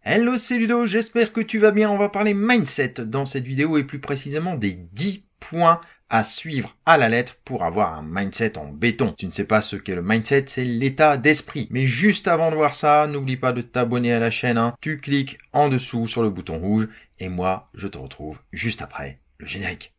Hello, c'est Ludo, j'espère que tu vas bien. On va parler mindset dans cette vidéo et plus précisément des 10 points à suivre à la lettre pour avoir un mindset en béton. Si tu ne sais pas ce qu'est le mindset, c'est l'état d'esprit. Mais juste avant de voir ça, n'oublie pas de t'abonner à la chaîne. Tu cliques en dessous sur le bouton rouge et moi, je te retrouve juste après le générique.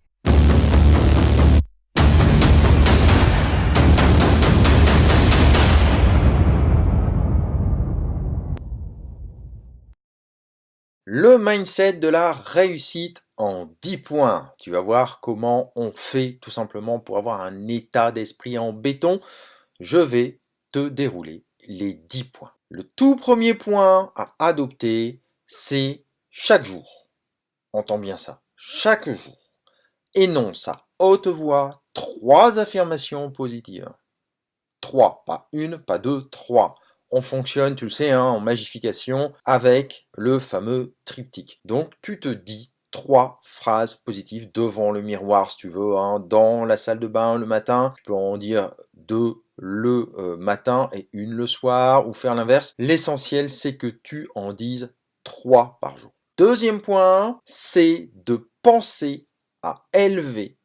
Le mindset de la réussite en 10 points. Tu vas voir comment on fait tout simplement pour avoir un état d'esprit en béton. Je vais te dérouler les 10 points. Le tout premier point à adopter, c'est chaque jour. Entends bien ça. Chaque jour. Énonce à haute voix 3 affirmations positives. 3, pas une, pas deux, 3. On fonctionne, tu le sais, en magification avec le fameux triptyque. Donc, tu te dis 3 phrases positives devant le miroir, si tu veux, dans la salle de bain le matin. Tu peux en dire 2 le matin et 1 le soir, ou faire l'inverse. L'essentiel, c'est que tu en dises 3 par jour. Deuxième point, c'est de penser à élever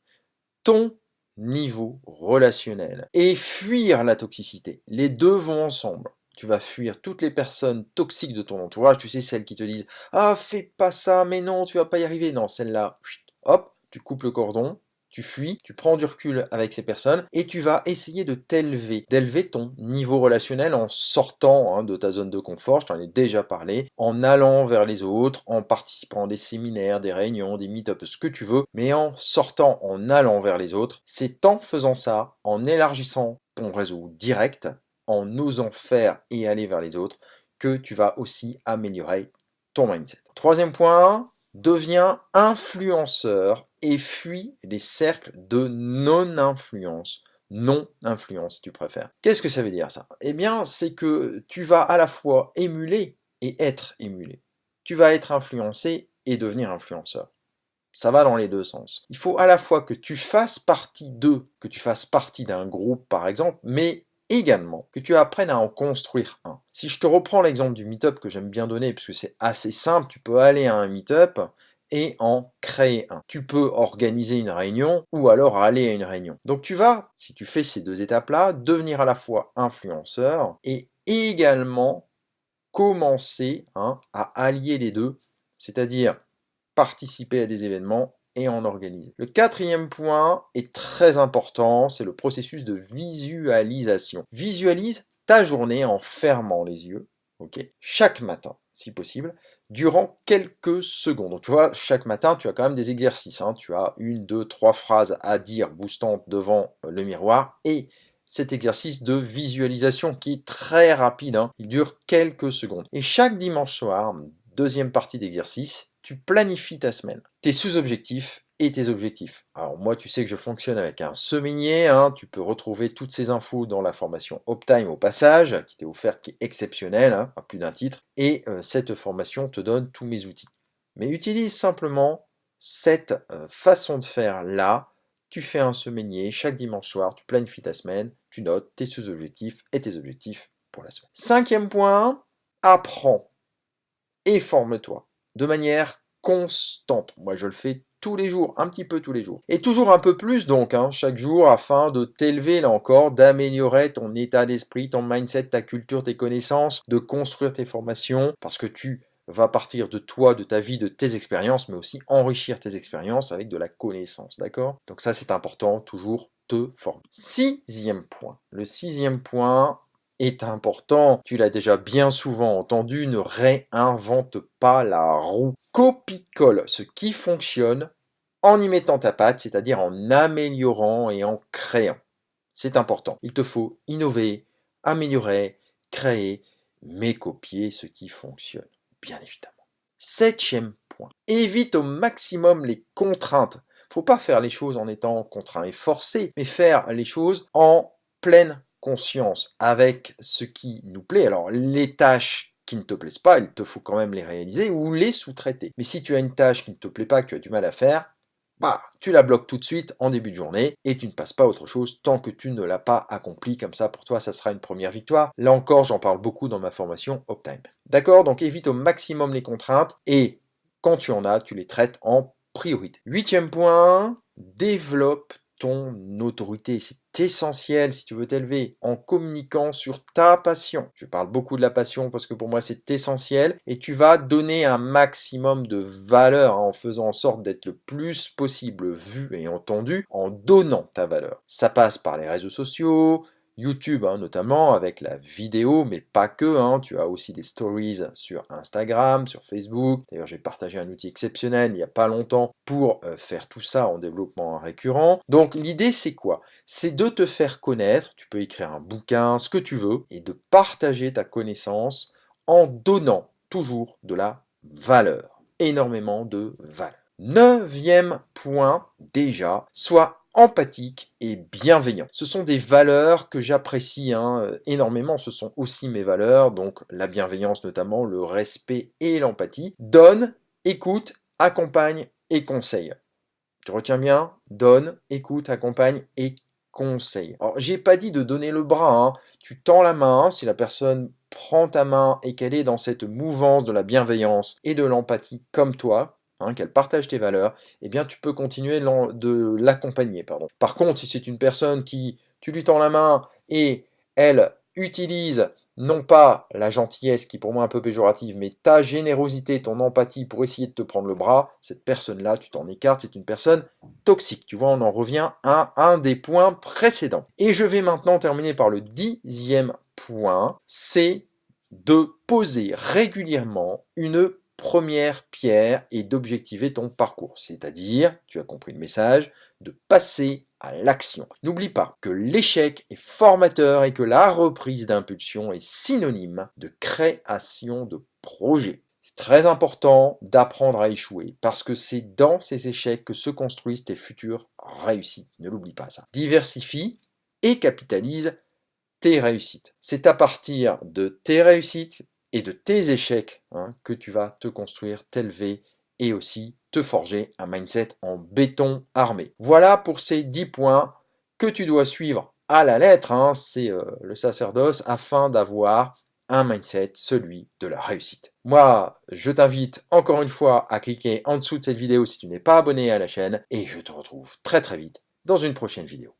ton niveau relationnel et fuir la toxicité. Les deux vont ensemble. Tu vas fuir toutes les personnes toxiques de ton entourage, tu sais, celles qui te disent « Ah, fais pas ça, mais non, tu vas pas y arriver ». Non, celle-là, hop, tu coupes le cordon, tu fuis, tu prends du recul avec ces personnes et tu vas essayer de d'élever ton niveau relationnel en sortant de ta zone de confort, je t'en ai déjà parlé, en allant vers les autres, en participant à des séminaires, des réunions, des meet-ups, ce que tu veux, mais en sortant, en allant vers les autres. C'est en faisant ça, en élargissant ton réseau direct, en osant faire et aller vers les autres, que tu vas aussi améliorer ton mindset. Troisième point, deviens influenceur et fuis les cercles de non-influence. Non-influence, si tu préfères. Qu'est-ce que ça veut dire ça? Eh bien, c'est que tu vas à la fois émuler et être émulé. Tu vas être influencé et devenir influenceur. Ça va dans les deux sens. Il faut à la fois que tu fasses partie d'eux, que tu fasses partie d'un groupe par exemple, mais également que tu apprennes à en construire un. Si je te reprends l'exemple du meet-up que j'aime bien donner, parce que c'est assez simple, tu peux aller à un meet-up et en créer un. Tu peux organiser une réunion ou alors aller à une réunion. Donc tu vas, si tu fais ces deux étapes-là, devenir à la fois influenceur et également commencer à allier les deux, c'est-à-dire participer à des événements et en organiser. Le quatrième point est très important, c'est le processus de visualisation. Visualise ta journée en fermant les yeux, chaque matin, si possible, durant quelques secondes. Donc tu vois, chaque matin, tu as quand même des exercices. Tu as 1, 2, 3 phrases à dire boostantes devant le miroir et cet exercice de visualisation qui est très rapide, il dure quelques secondes. Et chaque dimanche soir, deuxième partie d'exercice, tu planifies ta semaine, tes sous-objectifs et tes objectifs. Alors moi, tu sais que je fonctionne avec un semainier, tu peux retrouver toutes ces infos dans la formation Optime au passage, qui t'est offerte, qui est exceptionnelle, à plus d'un titre, et cette formation te donne tous mes outils. Mais utilise simplement cette façon de faire là. Tu fais un semainier, chaque dimanche soir, tu planifies ta semaine, tu notes tes sous-objectifs et tes objectifs pour la semaine. Cinquième point, apprends et forme-toi de manière constante. Moi, je le fais tous les jours, un petit peu tous les jours. Et toujours un peu plus donc, chaque jour, afin de t'élever, là encore, d'améliorer ton état d'esprit, ton mindset, ta culture, tes connaissances, de construire tes formations, parce que tu vas partir de toi, de ta vie, de tes expériences, mais aussi enrichir tes expériences avec de la connaissance, d'accord? Donc ça, c'est important, toujours te former. Sixième point. Le sixième point est important, tu l'as déjà bien souvent entendu, ne réinvente pas la roue. Copie-colle ce qui fonctionne en y mettant ta patte, c'est-à-dire en améliorant et en créant. C'est important. Il te faut innover, améliorer, créer, mais copier ce qui fonctionne, bien évidemment. Septième point. Évite au maximum les contraintes. Faut pas faire les choses en étant contraint et forcé, mais faire les choses en pleine conscience avec ce qui nous plaît. Alors, les tâches qui ne te plaisent pas, il te faut quand même les réaliser ou les sous-traiter. Mais si tu as une tâche qui ne te plaît pas, que tu as du mal à faire, bah, tu la bloques tout de suite en début de journée et tu ne passes pas à autre chose tant que tu ne l'as pas accompli. Comme ça, pour toi, ça sera une première victoire. Là encore, j'en parle beaucoup dans ma formation Optime. D'accord? Donc évite au maximum les contraintes et quand tu en as, tu les traites en priorité. Huitième point, développe ton autorité. C'est essentiel si tu veux t'élever en communiquant sur ta passion. Je parle beaucoup de la passion parce que pour moi c'est essentiel et tu vas donner un maximum de valeur en faisant en sorte d'être le plus possible vu et entendu en donnant ta valeur. Ça passe par les réseaux sociaux, YouTube notamment avec la vidéo, mais pas que, tu as aussi des stories sur Instagram, sur Facebook. D'ailleurs, j'ai partagé un outil exceptionnel il n'y a pas longtemps pour faire tout ça en développement récurrent. Donc l'idée c'est quoi? C'est de te faire connaître, tu peux écrire un bouquin, ce que tu veux, et de partager ta connaissance en donnant toujours de la valeur, énormément de valeur. Neuvième point déjà, sois empathique et bienveillant. Ce sont des valeurs que j'apprécie énormément, ce sont aussi mes valeurs, donc la bienveillance notamment, le respect et l'empathie. Donne, écoute, accompagne et conseille. Tu retiens bien? Donne, écoute, accompagne et conseille. Alors, j'ai pas dit de donner le bras, tu tends la main, si la personne prend ta main et qu'elle est dans cette mouvance de la bienveillance et de l'empathie comme toi, qu'elle partage tes valeurs, eh bien tu peux continuer de l'accompagner. Par contre, si c'est une personne qui, tu lui tends la main et elle utilise non pas la gentillesse qui pour moi est un peu péjorative, mais ta générosité, ton empathie pour essayer de te prendre le bras, cette personne-là, tu t'en écartes, c'est une personne toxique. Tu vois, on en revient à un des points précédents. Et je vais maintenant terminer par le 10e point, c'est de poser régulièrement une première pierre et d'objectiver ton parcours. C'est-à-dire, tu as compris le message, de passer à l'action. N'oublie pas que l'échec est formateur et que la reprise d'impulsion est synonyme de création de projet. C'est très important d'apprendre à échouer parce que c'est dans ces échecs que se construisent tes futures réussites. Ne l'oublie pas ça. Diversifie et capitalise tes réussites. C'est à partir de tes réussites et de tes échecs que tu vas te construire, t'élever et aussi te forger un mindset en béton armé. Voilà pour ces 10 points que tu dois suivre à la lettre, c'est le sacerdoce, afin d'avoir un mindset, celui de la réussite. Moi, je t'invite encore une fois à cliquer en dessous de cette vidéo si tu n'es pas abonné à la chaîne et je te retrouve très très vite dans une prochaine vidéo.